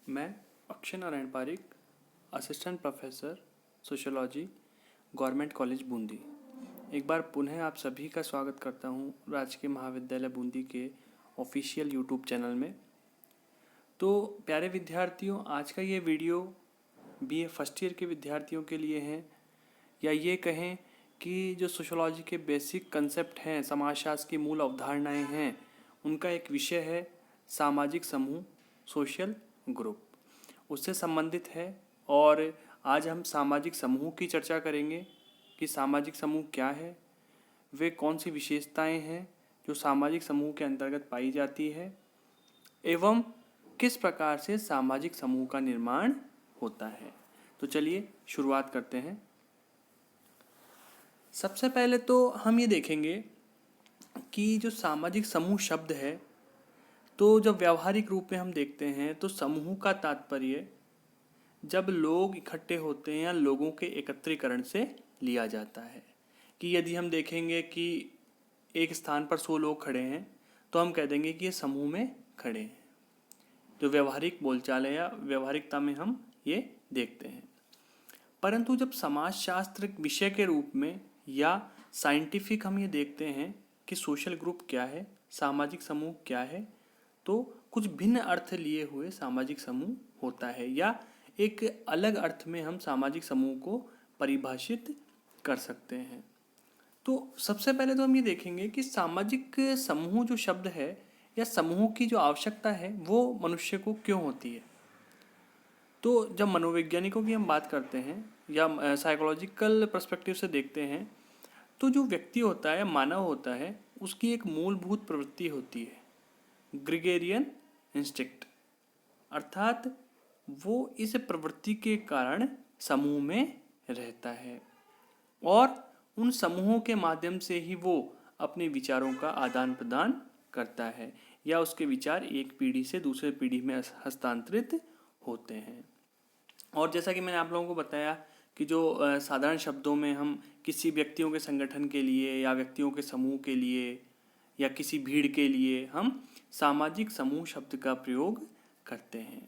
मैं Akshay Narayan Pareek, assistant professor sociology, government college Bundi, एक बार पुनः आप सभी का स्वागत करता हूँ राजकीय महाविद्यालय बूंदी के ऑफिशियल यूट्यूब चैनल में। तो प्यारे विद्यार्थियों, आज का ये वीडियो बीए फर्स्ट ईयर के विद्यार्थियों के लिए है, या ये कहें कि जो सोशियोलॉजी के बेसिक कंसेप्ट हैं, समाजशास्त्र की मूल अवधारणाएं हैं, उनका एक विषय है सामाजिक समूह, सोशल ग्रुप, उससे संबंधित है। और आज हम सामाजिक समूह की चर्चा करेंगे कि सामाजिक समूह क्या है, वे कौन सी विशेषताएं हैं जो सामाजिक समूह के अंतर्गत पाई जाती है, एवं किस प्रकार से सामाजिक समूह का निर्माण होता है। तो चलिए शुरुआत करते हैं। सबसे पहले तो हम ये देखेंगे कि जो सामाजिक समूह शब्द है, तो जब व्यावहारिक रूप में हम देखते हैं तो समूह का तात्पर्य जब लोग इकट्ठे होते हैं या लोगों के एकत्रीकरण से लिया जाता है। कि यदि हम देखेंगे कि एक स्थान पर 100 लोग खड़े हैं तो हम कह देंगे कि ये समूह में खड़े हैं। जो व्यवहारिक बोलचाल है या व्यवहारिकता में हम ये देखते हैं। परंतु जब समाजशास्त्र विषय के रूप में या साइंटिफिक हम ये देखते हैं कि सोशल ग्रुप क्या है, सामाजिक समूह क्या है, तो कुछ भिन्न अर्थ लिए हुए सामाजिक समूह होता है, या एक अलग अर्थ में हम सामाजिक समूह को परिभाषित कर सकते हैं। तो सबसे पहले तो हम ये देखेंगे कि सामाजिक समूह जो शब्द है या समूह की जो आवश्यकता है वो मनुष्य को क्यों होती है। तो जब मनोवैज्ञानिकों की हम बात करते हैं या साइकोलॉजिकल पर्सपेक्टिव से देखते हैं, तो जो व्यक्ति होता है, मानव होता है, उसकी एक मूलभूत प्रवृत्ति होती है ग्रेगेरियन इंस्टिक्ट, अर्थात वो इस प्रवृत्ति के कारण समूह में रहता है और उन समूहों के माध्यम से ही वो अपने विचारों का आदान प्रदान करता है या उसके विचार एक पीढ़ी से दूसरे पीढ़ी में हस्तांतरित होते हैं। और जैसा कि मैंने आप लोगों को बताया कि जो साधारण शब्दों में हम किसी व्यक्तियों के संगठन के लिए या व्यक्तियों के समूह के लिए या किसी भीड़ के लिए हम सामाजिक समूह शब्द का प्रयोग करते हैं,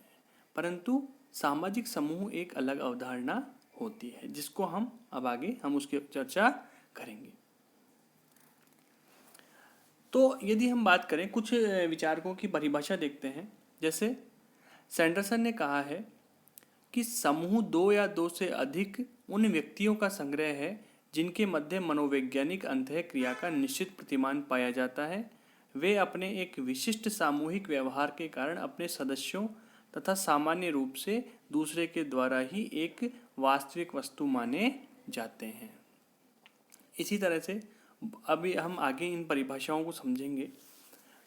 परंतु सामाजिक समूह एक अलग अवधारणा होती है जिसको हम अब आगे हम उसकी चर्चा करेंगे। तो यदि हम बात करें, कुछ विचारकों की परिभाषा देखते हैं। जैसे सैंडरसन ने कहा है कि समूह 2 या 2 से अधिक उन व्यक्तियों का संग्रह है जिनके मध्य मनोवैज्ञानिक अंतःक्रिया का निश्चित प्रतिमान पाया जाता है। वे अपने एक विशिष्ट सामूहिक व्यवहार के कारण अपने सदस्यों तथा सामान्य रूप से दूसरे के द्वारा ही एक वास्तविक वस्तु माने जाते हैं। इसी तरह से अभी हम आगे इन परिभाषाओं को समझेंगे।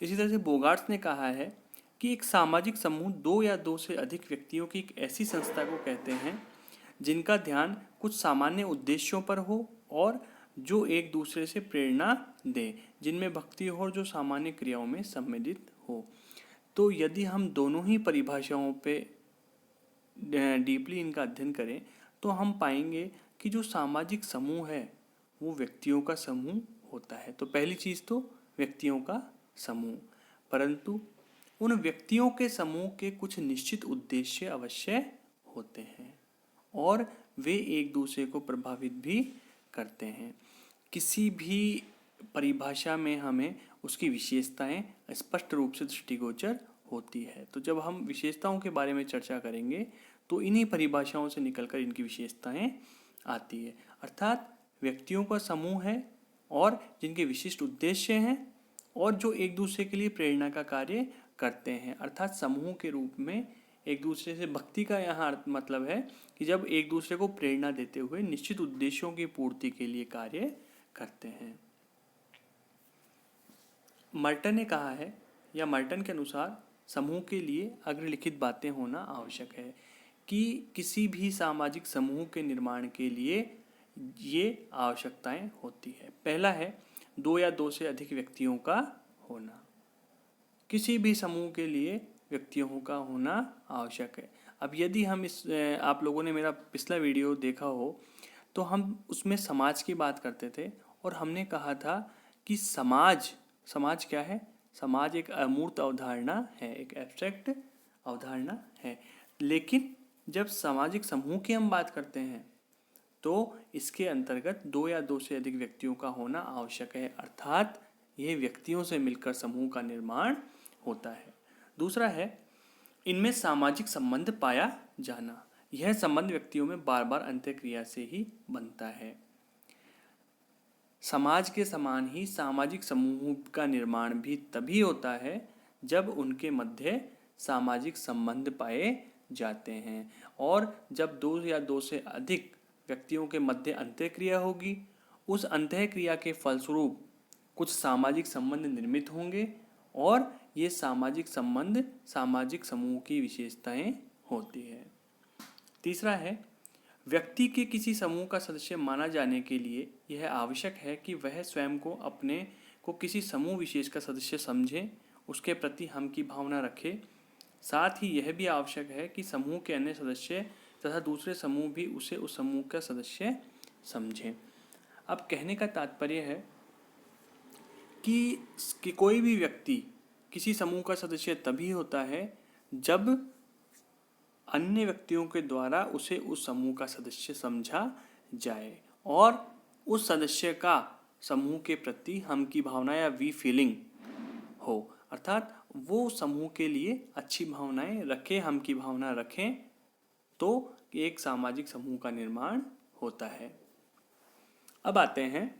इसी तरह से बोगार्ट्स ने कहा है कि एक सामाजिक समूह 2 या 2 से अधिक व्यक्तियों की एक ऐसी संस्था को कहते हैं जिनका ध्यान कुछ सामान्य उद्देश्यों पर हो और जो एक दूसरे से प्रेरणा दे, जिनमें भक्ति हो और जो सामान्य क्रियाओं में सम्मिलित हो। तो यदि हम दोनों ही परिभाषाओं पे डीपली इनका अध्ययन करें तो हम पाएंगे कि जो सामाजिक समूह है वो व्यक्तियों का समूह होता है। तो पहली चीज़ तो व्यक्तियों का समूह, परंतु उन व्यक्तियों के समूह के कुछ निश्चित उद्देश्य अवश्य होते हैं और वे एक दूसरे को प्रभावित भी करते हैं। किसी भी परिभाषा में हमें उसकी विशेषताएं स्पष्ट रूप से दृष्टिगोचर होती है। तो जब हम विशेषताओं के बारे में चर्चा करेंगे तो इन्हीं परिभाषाओं से निकलकर इनकी विशेषताएं आती है, अर्थात व्यक्तियों का समूह है और जिनके विशिष्ट उद्देश्य हैं और जो एक दूसरे के लिए प्रेरणा का कार्य करते हैं, अर्थात समूह के रूप में एक दूसरे से भक्ति का यहाँ मतलब है कि जब एक दूसरे को प्रेरणा देते हुए निश्चित उद्देश्यों की पूर्ति के लिए कार्य करते हैं। मर्टन ने कहा है, या मर्टन के अनुसार समूह के लिए अग्रलिखित बातें होना आवश्यक है कि किसी भी सामाजिक समूह के निर्माण के लिए ये आवश्यकताएं होती है। पहला है 2 या 2 से अधिक व्यक्तियों का होना। किसी भी समूह के लिए व्यक्तियों का होना आवश्यक है। अब यदि हम आप लोगों ने मेरा पिछला वीडियो देखा हो तो हम उसमें समाज की बात करते थे और हमने कहा था कि समाज क्या है। समाज एक अमूर्त अवधारणा है, एक एब्स्ट्रैक्ट अवधारणा है। लेकिन जब सामाजिक समूह की हम बात करते हैं तो इसके अंतर्गत दो या दो से अधिक व्यक्तियों का होना आवश्यक है, अर्थात ये व्यक्तियों से मिलकर समूह का निर्माण होता है। दूसरा है इनमें सामाजिक संबंध पाया जाना। यह संबंध व्यक्तियों में बार बार अंतःक्रिया से ही बनता है। समाज के समान ही सामाजिक समूह का निर्माण भी तभी होता है जब उनके मध्य सामाजिक संबंध पाए जाते हैं, और जब दो या दो से अधिक व्यक्तियों के मध्य अंतःक्रिया होगी, उस अंतःक्रिया के फलस्वरूप कुछ सामाजिक संबंध निर्मित होंगे, और ये सामाजिक संबंध सामाजिक समूह की विशेषताएं होती है। तीसरा है व्यक्ति के किसी समूह का सदस्य माना जाने के लिए यह आवश्यक है कि वह स्वयं को अपने को किसी समूह विशेष का सदस्य समझे, उसके प्रति हम की भावना रखे। साथ ही यह भी आवश्यक है कि समूह के अन्य सदस्य तथा दूसरे समूह भी उसे उस समूह का सदस्य समझें। अब कहने का तात्पर्य है कि कोई भी व्यक्ति किसी समूह का सदस्य तभी होता है जब अन्य व्यक्तियों के द्वारा उसे उस समूह का सदस्य समझा जाए और उस सदस्य का समूह के प्रति हम की भावना या वी फीलिंग हो, अर्थात वो समूह के लिए अच्छी भावनाएं रखे, हम की भावना रखें, तो एक सामाजिक समूह का निर्माण होता है। अब आते हैं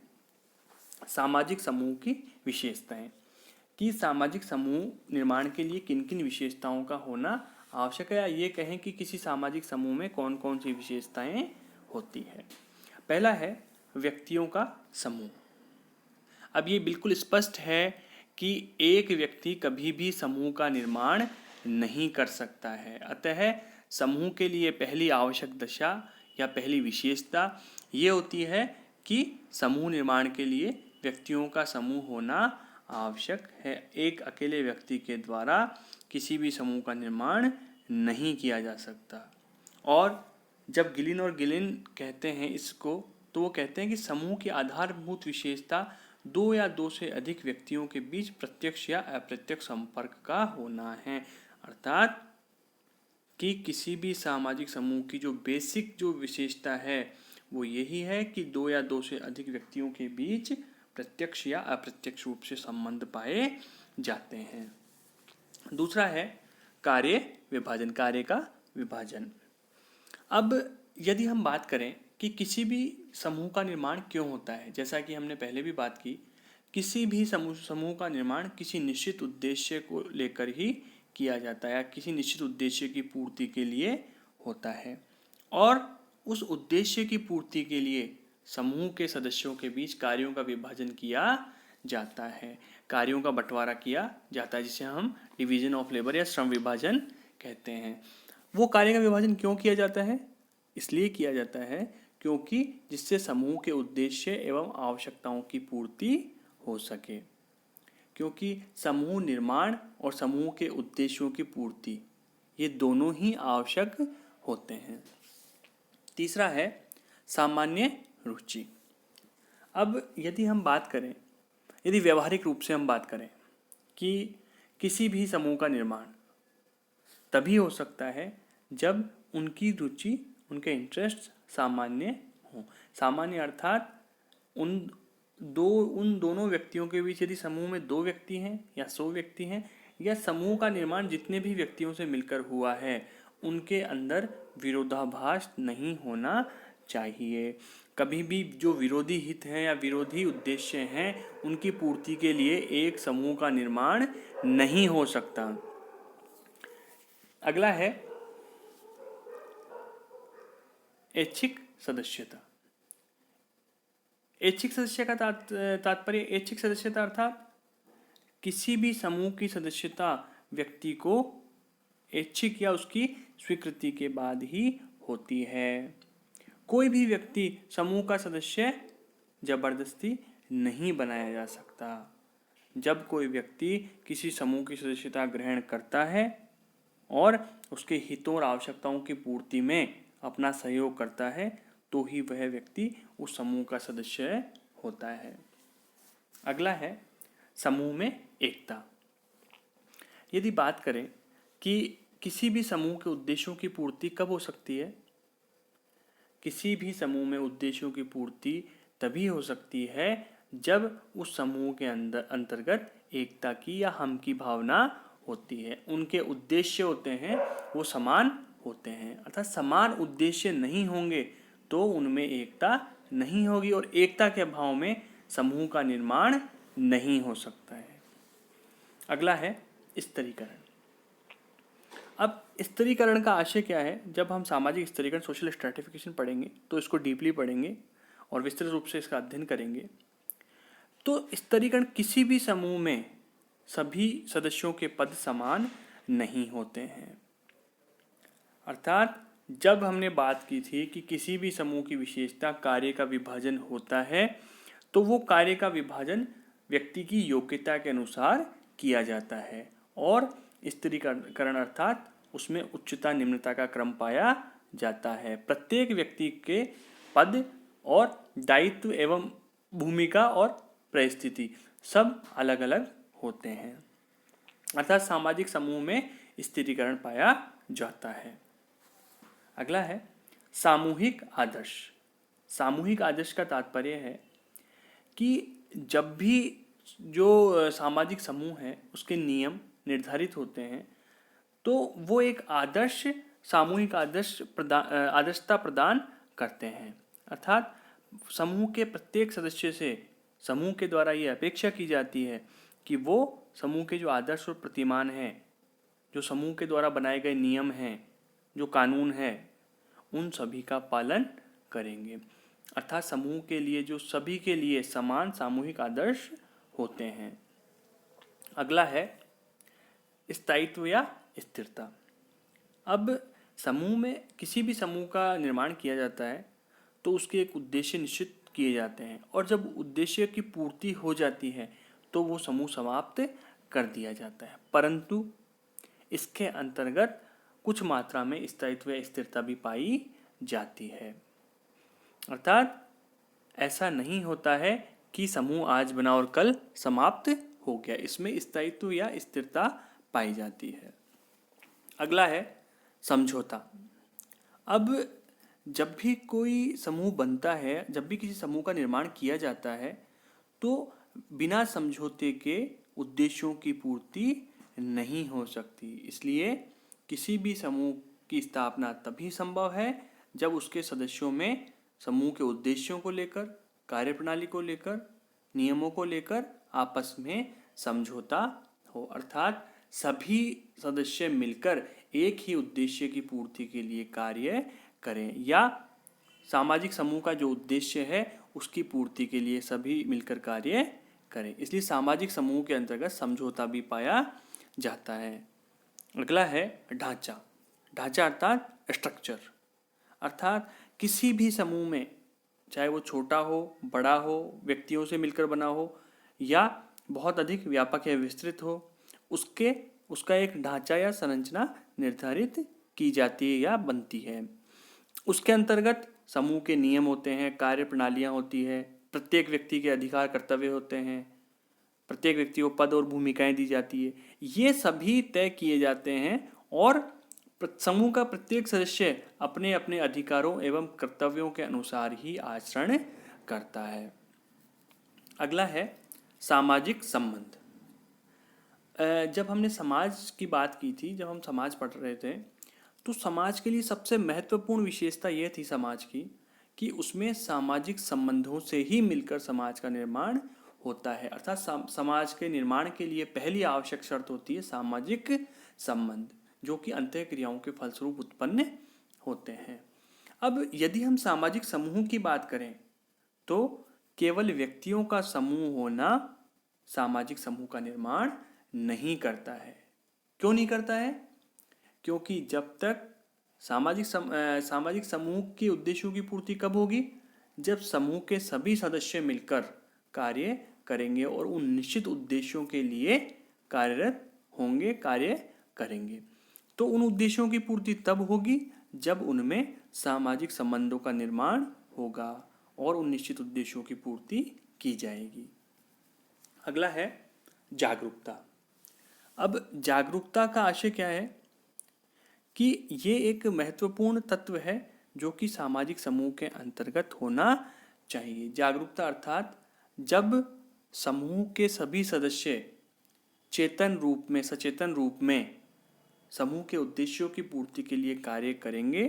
सामाजिक समूह की विशेषताएं, कि सामाजिक समूह निर्माण के लिए किन किन विशेषताओं का होना आवश्यक है, या ये कहें कि किसी सामाजिक समूह में कौन कौन सी विशेषताएं होती है। पहला है व्यक्तियों का समूह। अब ये बिल्कुल स्पष्ट है कि एक व्यक्ति कभी भी समूह का निर्माण नहीं कर सकता है, अतः समूह के लिए पहली आवश्यक दशा या पहली विशेषता ये होती है कि समूह निर्माण के लिए व्यक्तियों का समूह होना आवश्यक है। एक अकेले व्यक्ति के द्वारा किसी भी समूह का निर्माण नहीं किया जा सकता। और जब गिलिन और गिलिन कहते हैं इसको, तो वो कहते हैं कि समूह की आधारभूत विशेषता दो या दो से अधिक व्यक्तियों के बीच प्रत्यक्ष या अप्रत्यक्ष संपर्क का होना है, अर्थात कि किसी भी सामाजिक समूह की जो बेसिक जो विशेषता है वो यही है कि दो या दो से अधिक व्यक्तियों के बीच प्रत्यक्ष या अप्रत्यक्ष रूप से संबंध पाए जाते हैं। दूसरा है कार्य विभाजन, कार्य का विभाजन। अब यदि हम बात करें कि किसी भी समूह का निर्माण क्यों होता है, जैसा कि हमने पहले भी बात की, किसी भी समूह का निर्माण किसी निश्चित उद्देश्य को लेकर ही किया जाता है या किसी निश्चित उद्देश्य की पूर्ति के लिए होता है, और उस उद्देश्य की पूर्ति के लिए समूह के सदस्यों के बीच कार्यों का विभाजन किया जाता है, कार्यों का बंटवारा किया जाता है, जिसे हम डिवीजन ऑफ लेबर या श्रम विभाजन कहते हैं। वो कार्य का विभाजन क्यों किया जाता है? इसलिए किया जाता है क्योंकि जिससे समूह के उद्देश्य एवं आवश्यकताओं की पूर्ति हो सके, क्योंकि समूह निर्माण और समूह के उद्देश्यों की पूर्ति ये दोनों ही आवश्यक होते हैं। तीसरा है सामान्य रुचि। अब यदि हम बात करें, यदि व्यवहारिक रूप से हम बात करें कि किसी भी समूह का निर्माण तभी हो सकता है जब उनकी रुचि, उनके इंटरेस्ट सामान्य हों। सामान्य अर्थात उन दोनों व्यक्तियों के बीच यदि समूह में 2 व्यक्ति हैं या 100 व्यक्ति हैं, या समूह का निर्माण जितने भी व्यक्तियों से मिलकर हुआ है उनके अंदर विरोधाभास नहीं होना चाहिए। कभी भी जो विरोधी हित हैं या विरोधी उद्देश्य हैं उनकी पूर्ति के लिए एक समूह का निर्माण नहीं हो सकता। अगला है ऐच्छिक सदस्यता। ऐच्छिक सदस्य का तात्पर्य, ऐच्छिक सदस्यता अर्थात किसी भी समूह की सदस्यता व्यक्ति को ऐच्छिक या उसकी स्वीकृति के बाद ही होती है। कोई भी व्यक्ति समूह का सदस्य जबरदस्ती नहीं बनाया जा सकता। जब कोई व्यक्ति किसी समूह की सदस्यता ग्रहण करता है और उसके हितों और आवश्यकताओं की पूर्ति में अपना सहयोग करता है तो ही वह व्यक्ति उस समूह का सदस्य होता है। अगला है समूह में एकता। यदि बात करें कि किसी भी समूह के उद्देश्यों की पूर्ति कब हो सकती है? किसी भी समूह में उद्देश्यों की पूर्ति तभी हो सकती है जब उस समूह के अंतर्गत एकता की या हम की भावना होती है। उनके उद्देश्य होते हैं वो समान होते हैं, अर्थात समान उद्देश्य नहीं होंगे तो उनमें एकता नहीं होगी और एकता के अभाव में समूह का निर्माण नहीं हो सकता है। अगला है स्तरीकरण। अब स्तरीकरण का आशय क्या है? जब हम सामाजिक स्तरीकरण, सोशल स्ट्रैटिफिकेशन पढ़ेंगे तो इसको डीपली पढ़ेंगे और विस्तृत रूप से इसका अध्ययन करेंगे। तो स्तरीकरण किसी भी समूह में सभी सदस्यों के पद समान नहीं होते हैं। अर्थात जब हमने बात की थी कि किसी भी समूह की विशेषता कार्य का विभाजन होता है तो वो कार्य का विभाजन व्यक्ति की योग्यता के अनुसार किया जाता है और स्तरीकरण अर्थात उसमें उच्चता निम्नता का क्रम पाया जाता है। प्रत्येक व्यक्ति के पद और दायित्व एवं भूमिका और परिस्थिति सब अलग अलग होते हैं, अर्थात सामाजिक समूह में स्थिरीकरण पाया जाता है। अगला है सामूहिक आदर्श। सामूहिक आदर्श का तात्पर्य है कि जब भी जो सामाजिक समूह है उसके नियम निर्धारित होते हैं तो वो एक आदर्श सामूहिक आदर्शता प्रदान करते हैं। अर्थात समूह के प्रत्येक सदस्य से समूह के द्वारा ये अपेक्षा की जाती है कि वो समूह के जो आदर्श और प्रतिमान हैं, जो समूह के द्वारा बनाए गए नियम हैं, जो कानून है, उन सभी का पालन करेंगे। अर्थात समूह के लिए जो सभी के लिए समान सामूहिक आदर्श होते हैं। अगला है स्थायित्व या स्थिरता। अब समूह में किसी भी समूह का निर्माण किया जाता है तो उसके एक उद्देश्य निश्चित किए जाते हैं और जब उद्देश्य की पूर्ति हो जाती है तो वो समूह समाप्त कर दिया जाता है, परंतु इसके अंतर्गत कुछ मात्रा में स्थायित्व या स्थिरता भी पाई जाती है। अर्थात ऐसा नहीं होता है कि समूह आज बना और कल समाप्त हो गया, इसमें स्थायित्व या स्थिरता पाई जाती है। अगला है समझौता। अब जब भी कोई समूह बनता है, जब भी किसी समूह का निर्माण किया जाता है तो बिना समझौते के उद्देश्यों की पूर्ति नहीं हो सकती। इसलिए किसी भी समूह की स्थापना तभी संभव है जब उसके सदस्यों में समूह के उद्देश्यों को लेकर, कार्यप्रणाली को लेकर, नियमों को लेकर आपस में समझौता हो। अर्थात सभी सदस्य मिलकर एक ही उद्देश्य की पूर्ति के लिए कार्य करें या सामाजिक समूह का जो उद्देश्य है उसकी पूर्ति के लिए सभी मिलकर कार्य करें। इसलिए सामाजिक समूह के अंतर्गत समझौता भी पाया जाता है। अगला है ढांचा। ढांचा अर्थात स्ट्रक्चर। अर्थात किसी भी समूह में, चाहे वो छोटा हो, बड़ा हो, व्यक्तियों से मिलकर बना हो या बहुत अधिक व्यापक या विस्तृत हो, उसका एक ढांचा या संरचना निर्धारित की जाती है या बनती है। उसके अंतर्गत समूह के नियम होते हैं, कार्य प्रणालियाँ होती है, प्रत्येक व्यक्ति के अधिकार कर्तव्य होते हैं, प्रत्येक व्यक्ति को पद और भूमिकाएं दी जाती है। ये सभी तय किए जाते हैं और समूह का प्रत्येक सदस्य अपने अपने अधिकारों एवं कर्तव्यों के अनुसार ही आचरण करता है। अगला है सामाजिक संबंध। जब हमने समाज की बात की थी, जब हम समाज पढ़ रहे थे तो समाज के लिए सबसे महत्वपूर्ण विशेषता यह थी समाज की कि उसमें सामाजिक संबंधों से ही मिलकर समाज का निर्माण होता है। अर्थात समाज के निर्माण के लिए पहली आवश्यक शर्त होती है सामाजिक संबंध, जो कि अंतःक्रियाओं के फलस्वरूप उत्पन्न होते हैं। अब यदि हम सामाजिक समूह की बात करें तो केवल व्यक्तियों का समूह होना सामाजिक समूह का निर्माण नहीं करता है। क्यों नहीं करता है? क्योंकि जब तक सामाजिक समूह के उद्देश्यों की पूर्ति कब होगी? जब समूह के सभी सदस्य मिलकर कार्य करेंगे और उन निश्चित उद्देश्यों के लिए कार्यरत होंगे, कार्य करेंगे। तो उन उद्देश्यों की पूर्ति तब होगी जब उनमें सामाजिक संबंधों का निर्माण होगा और उन निश्चित उद्देश्यों की पूर्ति की जाएगी। अगला है जागरूकता। अब जागरूकता का आशय क्या है? कि ये एक महत्वपूर्ण तत्व है जो कि सामाजिक समूह के अंतर्गत होना चाहिए। जागरूकता अर्थात जब समूह के सभी सदस्य चेतन रूप में, सचेतन रूप में समूह के उद्देश्यों की पूर्ति के लिए कार्य करेंगे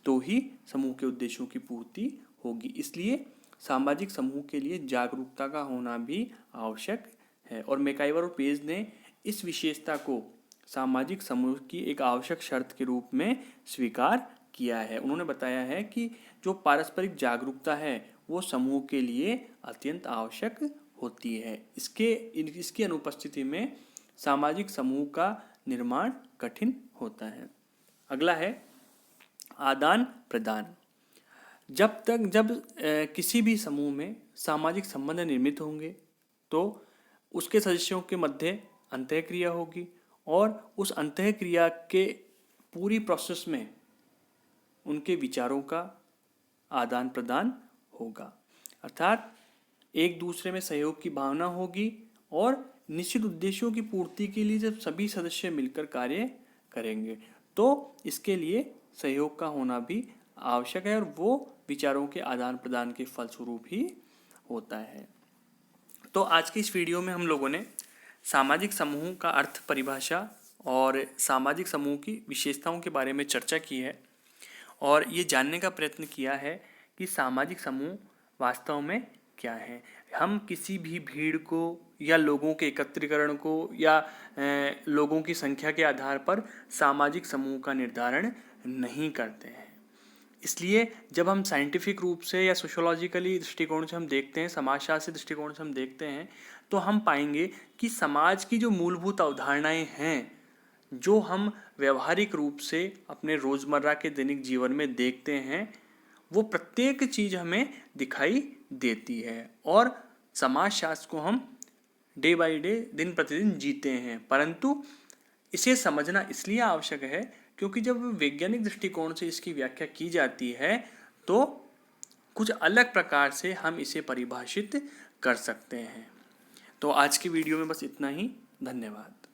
तो ही समूह के उद्देश्यों की पूर्ति होगी। इसलिए सामाजिक समूह के लिए जागरूकता का होना भी आवश्यक है। और मैकाइवर और पेज ने इस विशेषता को सामाजिक समूह की एक आवश्यक शर्त के रूप में स्वीकार किया है। उन्होंने बताया है कि जो पारस्परिक जागरूकता है वो समूह के लिए अत्यंत आवश्यक होती है। इसकी अनुपस्थिति में सामाजिक समूह का निर्माण कठिन होता है। अगला है आदान प्रदान। जब किसी भी समूह में सामाजिक संबंध निर्मित होंगे तो उसके सदस्यों के मध्य अंतःक्रिया होगी और उस अंतःक्रिया के पूरी प्रोसेस में उनके विचारों का आदान प्रदान होगा, अर्थात एक दूसरे में सहयोग की भावना होगी और निश्चित उद्देश्यों की पूर्ति के लिए जब सभी सदस्य मिलकर कार्य करेंगे तो इसके लिए सहयोग का होना भी आवश्यक है और वो विचारों के आदान प्रदान के फलस्वरूप ही होता है। तो आज की इस वीडियो में हम लोगों ने सामाजिक समूह का अर्थ, परिभाषा और सामाजिक समूह की विशेषताओं के बारे में चर्चा की है और ये जानने का प्रयत्न किया है कि सामाजिक समूह वास्तव में क्या है। हम किसी भी भीड़ को या लोगों के एकत्रीकरण को या लोगों की संख्या के आधार पर सामाजिक समूह का निर्धारण नहीं करते हैं। इसलिए जब हम साइंटिफिक रूप से या सोशियोलॉजिकली दृष्टिकोण से हम देखते हैं, समाजशास्त्री दृष्टिकोण से हम देखते हैं तो हम पाएंगे कि समाज की जो मूलभूत अवधारणाएं हैं, जो हम व्यवहारिक रूप से अपने रोज़मर्रा के दैनिक जीवन में देखते हैं, वो प्रत्येक चीज़ हमें दिखाई देती है और समाजशास्त्र को हम डे बाय डे, दिन प्रतिदिन जीते हैं। परंतु इसे समझना इसलिए आवश्यक है क्योंकि जब वैज्ञानिक दृष्टिकोण से इसकी व्याख्या की जाती है तो कुछ अलग प्रकार से हम इसे परिभाषित कर सकते हैं। तो आज की वीडियो में बस इतना ही। धन्यवाद।